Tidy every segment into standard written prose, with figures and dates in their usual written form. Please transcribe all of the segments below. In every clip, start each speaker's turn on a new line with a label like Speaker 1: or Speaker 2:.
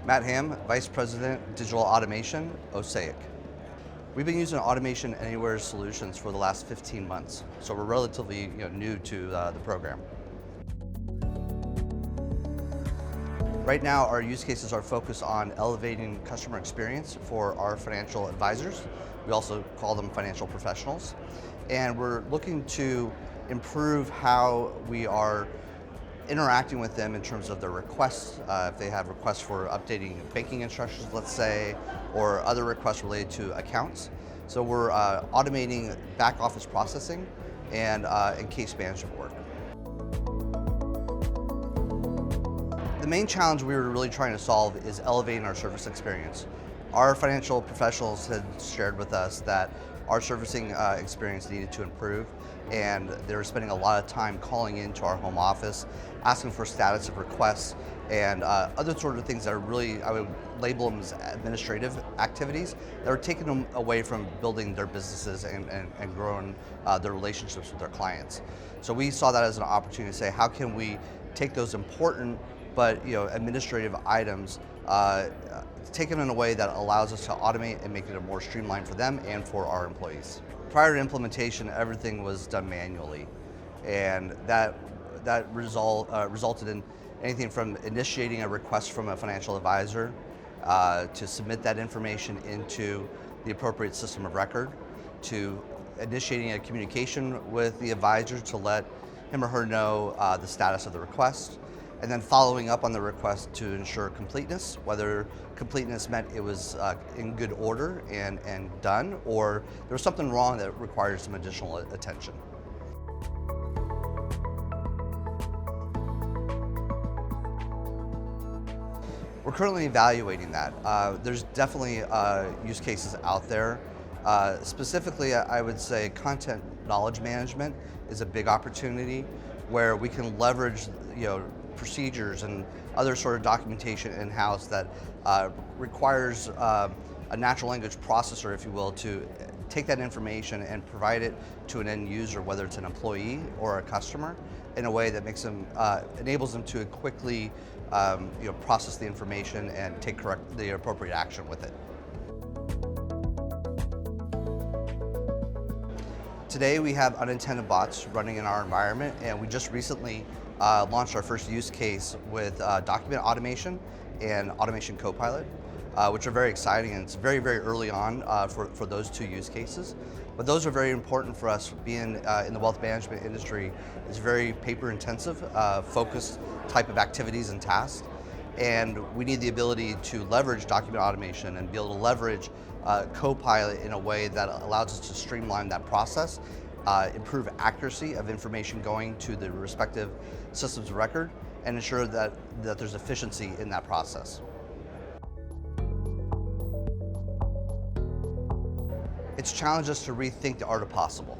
Speaker 1: Matt Ham, Vice President, Digital Automation, Osaic. We've been using Automation Anywhere solutions for the last 15 months, so we're relatively new to the program. Right now, our use cases are focused on elevating customer experience for our financial advisors. We also call them financial professionals. And we're looking to improve how we are interacting with them in terms of their requests, if they have requests for updating banking instructions, let's say, or other requests related to accounts. So we're automating back office processing and case management work. The main challenge we were really trying to solve is elevating our service experience. Our financial professionals had shared with us that our servicing experience needed to improve, and they were spending a lot of time calling into our home office, asking for status of requests, and other sort of things that are really, I would label them as administrative activities that are taking them away from building their businesses and growing their relationships with their clients. So we saw that as an opportunity to say, how can we take those important but administrative items, take them in a way that allows us to automate and make it more streamlined for them and for our employees. Prior to implementation, everything was done manually, and that resulted in anything from initiating a request from a financial advisor to submit that information into the appropriate system of record, to initiating a communication with the advisor to let him or her know the status of the request, and then following up on the request to ensure completeness, whether completeness meant it was in good order and done, or there was something wrong that required some additional attention. We're currently evaluating that. There's definitely use cases out there. Specifically, I would say content knowledge management is a big opportunity where we can leverage procedures and other sort of documentation in-house that requires a natural language processor, if you will, to take that information and provide it to an end user, whether it's an employee or a customer, in a way that makes them, enables them to quickly process the information and take the appropriate action with it. Today we have unattended bots running in our environment, and we just recently launched our first use case with document automation and automation copilot, which are very exciting, and it's very, very early on for those two use cases. But those are very important for us. Being in the wealth management industry is very paper intensive, focused type of activities and tasks. And we need the ability to leverage document automation and be able to leverage Copilot in a way that allows us to streamline that process, improve accuracy of information going to the respective systems of record, and ensure that there's efficiency in that process. It's challenged us to rethink the art of possible.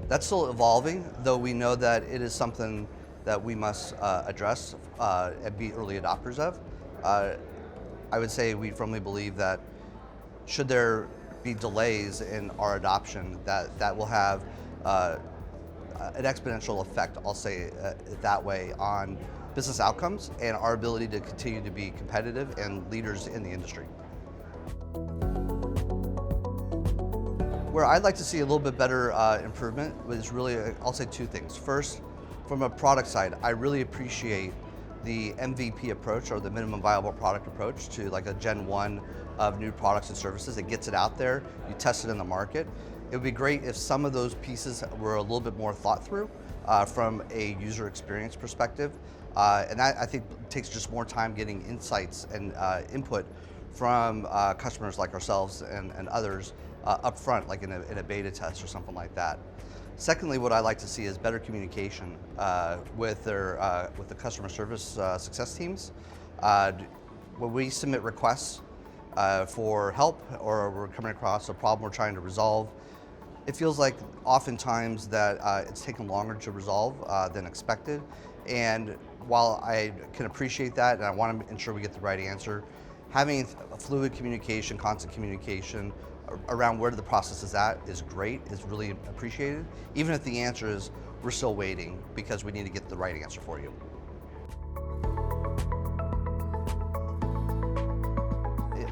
Speaker 1: That's still evolving, though we know that it is something that we must address and be early adopters of. I would say we firmly believe that should there be delays in our adoption, that will have an exponential effect, I'll say it that way, on business outcomes and our ability to continue to be competitive and leaders in the industry. Where I'd like to see a little bit better improvement is really, I'll say two things. First, from a product side, I really appreciate the MVP approach, or the minimum viable product approach, to like a Gen 1 of new products and services. It gets it out there, you test it in the market. It would be great if some of those pieces were a little bit more thought through from a user experience perspective. And that, I think, takes just more time getting insights and input from customers like ourselves and others up front, like in a beta test or something like that. Secondly, what I like to see is better communication with the customer service success teams. When we submit requests for help, or we're coming across a problem we're trying to resolve, it feels like oftentimes that it's taken longer to resolve than expected. And while I can appreciate that and I want to ensure we get the right answer, having fluid communication, constant communication around where the process is at is great, is really appreciated. Even if the answer is, we're still waiting because we need to get the right answer for you.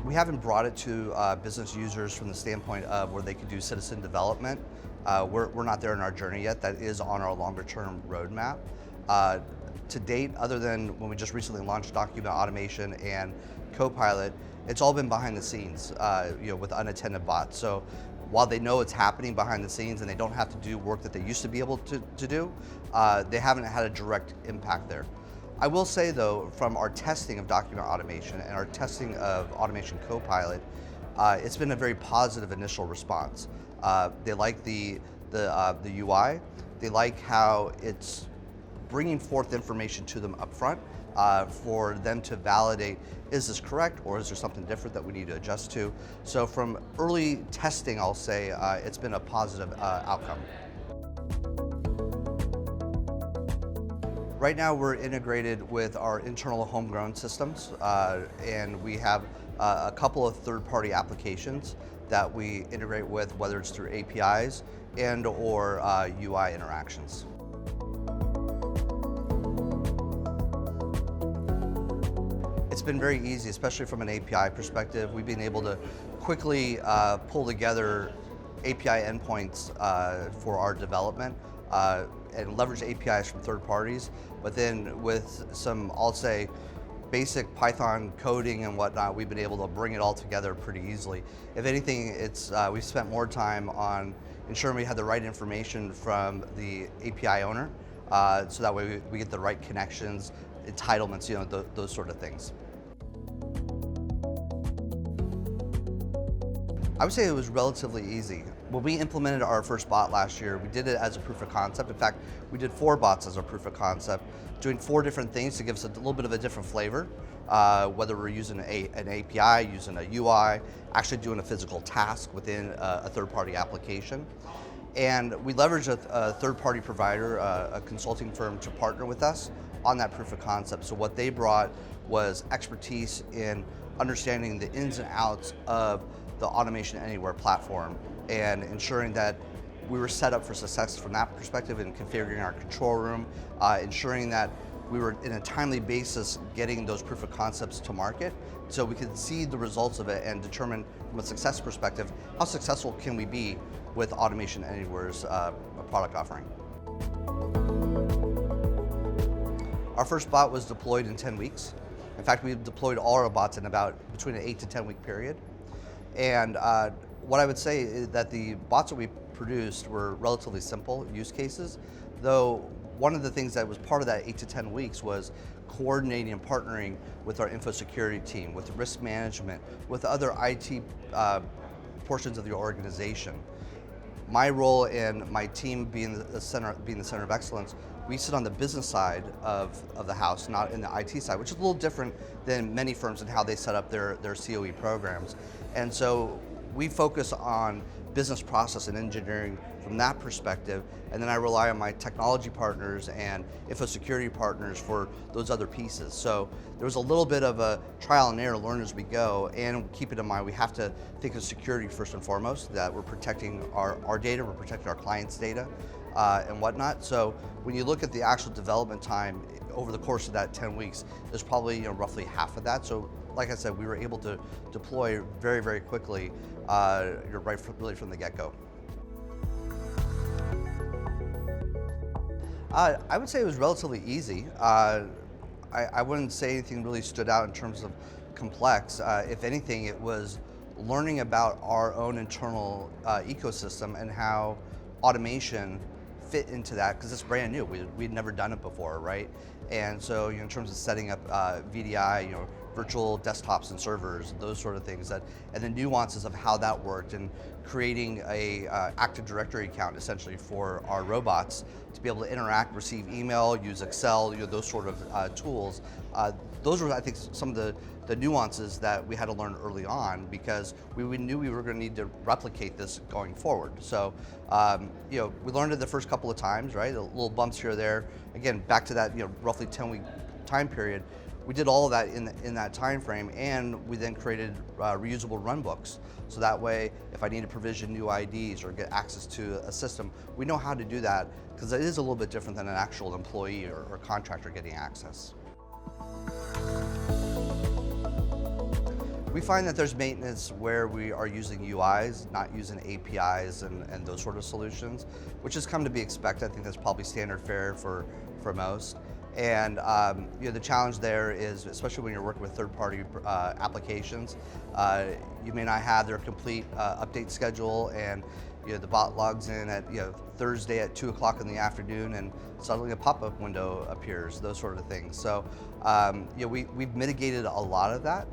Speaker 1: We haven't brought it to business users from the standpoint of where they could do citizen development. We're not there in our journey yet. That is on our longer term roadmap. To date, other than when we just recently launched document automation and Copilot, it's all been behind the scenes, with unattended bots. So while they know it's happening behind the scenes and they don't have to do work that they used to be able to do, they haven't had a direct impact there. I will say though, from our testing of document automation and our testing of Automation Copilot, it's been a very positive initial response. They like the UI. They like how it's bringing forth information to them up front for them to validate, is this correct or is there something different that we need to adjust to? So from early testing, I'll say it's been a positive outcome. Right now we're integrated with our internal homegrown systems and we have a couple of third-party applications that we integrate with, whether it's through APIs and or UI interactions. It's been very easy, especially from an API perspective. We've been able to quickly pull together API endpoints for our development and leverage APIs from third parties, but then with some, I'll say, basic Python coding and whatnot, we've been able to bring it all together pretty easily. If anything, we've spent more time on ensuring we have the right information from the API owner, so that way we get the right connections, entitlements, those sort of things. I would say it was relatively easy. When we implemented our first bot last year, we did it as a proof of concept. In fact, we did 4 bots as a proof of concept, doing 4 different things to give us a little bit of a different flavor, whether we're using an API, using a UI, actually doing a physical task within a third-party application. And we leveraged a third-party provider, a consulting firm, to partner with us on that proof of concept. So what they brought was expertise in understanding the ins and outs of the Automation Anywhere platform and ensuring that we were set up for success from that perspective in configuring our control room, ensuring that we were in a timely basis getting those proof of concepts to market so we could see the results of it and determine from a success perspective, how successful can we be with Automation Anywhere's product offering. Our first bot was deployed in 10 weeks. In fact, we deployed all our bots in between an 8 to 10 week period. And what I would say is that the bots that we produced were relatively simple use cases, though one of the things that was part of that 8 to 10 weeks was coordinating and partnering with our info security team, with risk management, with other IT portions of the organization. My role and my team being the center of excellence, we sit on the business side of the house, not in the IT side, which is a little different than many firms and how they set up their COE programs. And so we focus on business process and engineering from that perspective, and then I rely on my technology partners and info security partners for those other pieces. So there was a little bit of a trial and error, learn as we go, and keep it in mind, we have to think of security first and foremost, that we're protecting our data, we're protecting our clients' data, and whatnot. So when you look at the actual development time over the course of that 10 weeks, there's probably roughly half of that. So like I said, we were able to deploy very, very quickly, really from the get-go. I would say it was relatively easy. I wouldn't say anything really stood out in terms of complex. If anything, it was learning about our own internal ecosystem and how automation fit into that, because it's brand new. We'd never done it before, right? And so in terms of setting up VDI, virtual desktops and servers, those sort of things, and the nuances of how that worked, and creating a Active Directory account essentially for our robots to be able to interact, receive email, use Excel, those sort of tools. Those were, I think, some of the nuances that we had to learn early on, because we knew we were going to need to replicate this going forward. So, we learned it the first couple of times, right? Little bumps here or there. Again, back to that, roughly 10-week time period. we did all of that in that time frame, and we then created reusable run books. So that way, if I need to provision new IDs or get access to a system, we know how to do that, because it is a little bit different than an actual employee or contractor getting access. We find that there's maintenance where we are using UIs, not using APIs and those sort of solutions, which has come to be expected. I think that's probably standard fare for most. And the challenge there is, especially when you're working with third-party applications, you may not have their complete update schedule, and the bot logs in at Thursday at 2 o'clock in the afternoon, and suddenly a pop-up window appears. Those sort of things. So we've mitigated a lot of that.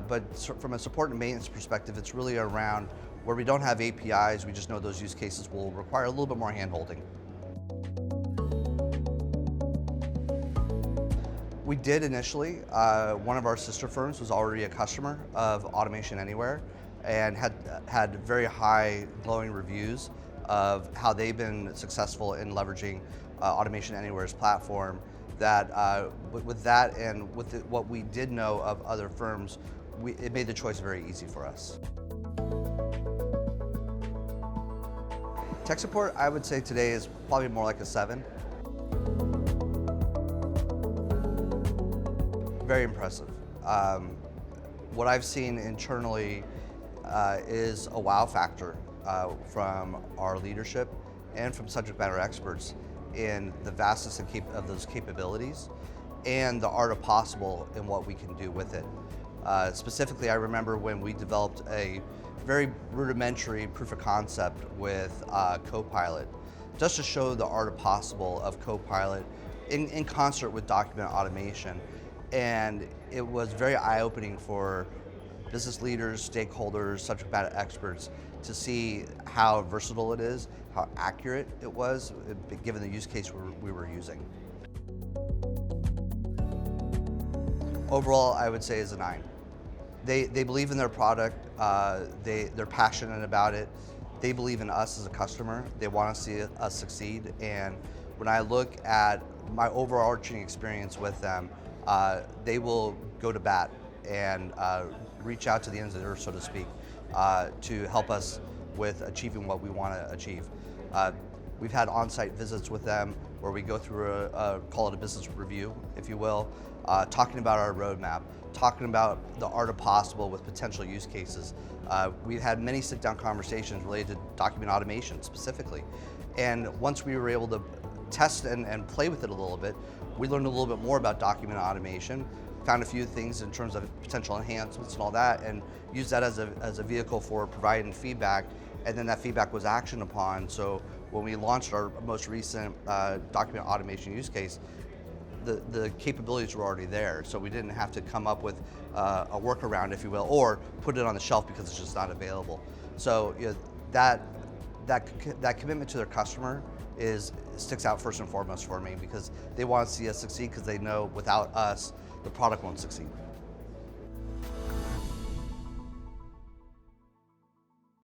Speaker 1: But from a support and maintenance perspective, it's really around where we don't have APIs. We just know those use cases will require a little bit more hand-holding. We did initially. One of our sister firms was already a customer of Automation Anywhere and had very high glowing reviews of how they've been successful in leveraging Automation Anywhere's platform. That with that and with what we did know of other firms, it made the choice very easy for us. Tech support, I would say today, is probably more like a 7. Very impressive. What I've seen internally is a wow factor from our leadership and from subject matter experts in the vastness of those capabilities and the art of possible in what we can do with it. Specifically, I remember when we developed a very rudimentary proof of concept with Copilot, just to show the art of possible of Copilot in concert with document automation. And it was very eye-opening for business leaders, stakeholders, subject matter experts to see how versatile it is, how accurate it was, given the use case we were using. Overall, I would say is a 9. They believe in their product, they're passionate about it, they believe in us as a customer, they want to see us succeed, and when I look at my overarching experience with them, they will go to bat and reach out to the ends of the earth, so to speak, to help us with achieving what we want to achieve. We've had on-site visits with them where we go through call it a business review, if you will, talking about our roadmap, talking about the art of possible with potential use cases. We've had many sit-down conversations related to document automation specifically. And once we were able to test and play with it a little bit, we learned a little bit more about document automation, found a few things in terms of potential enhancements and all that, and used that as a vehicle for providing feedback, and then that feedback was actioned upon. So when we launched our most recent document automation use case, the capabilities were already there, so we didn't have to come up with a workaround, if you will, or put it on the shelf because it's just not available. So that commitment to their customer sticks out first and foremost for me, because they want to see us succeed, because they know without us, the product won't succeed.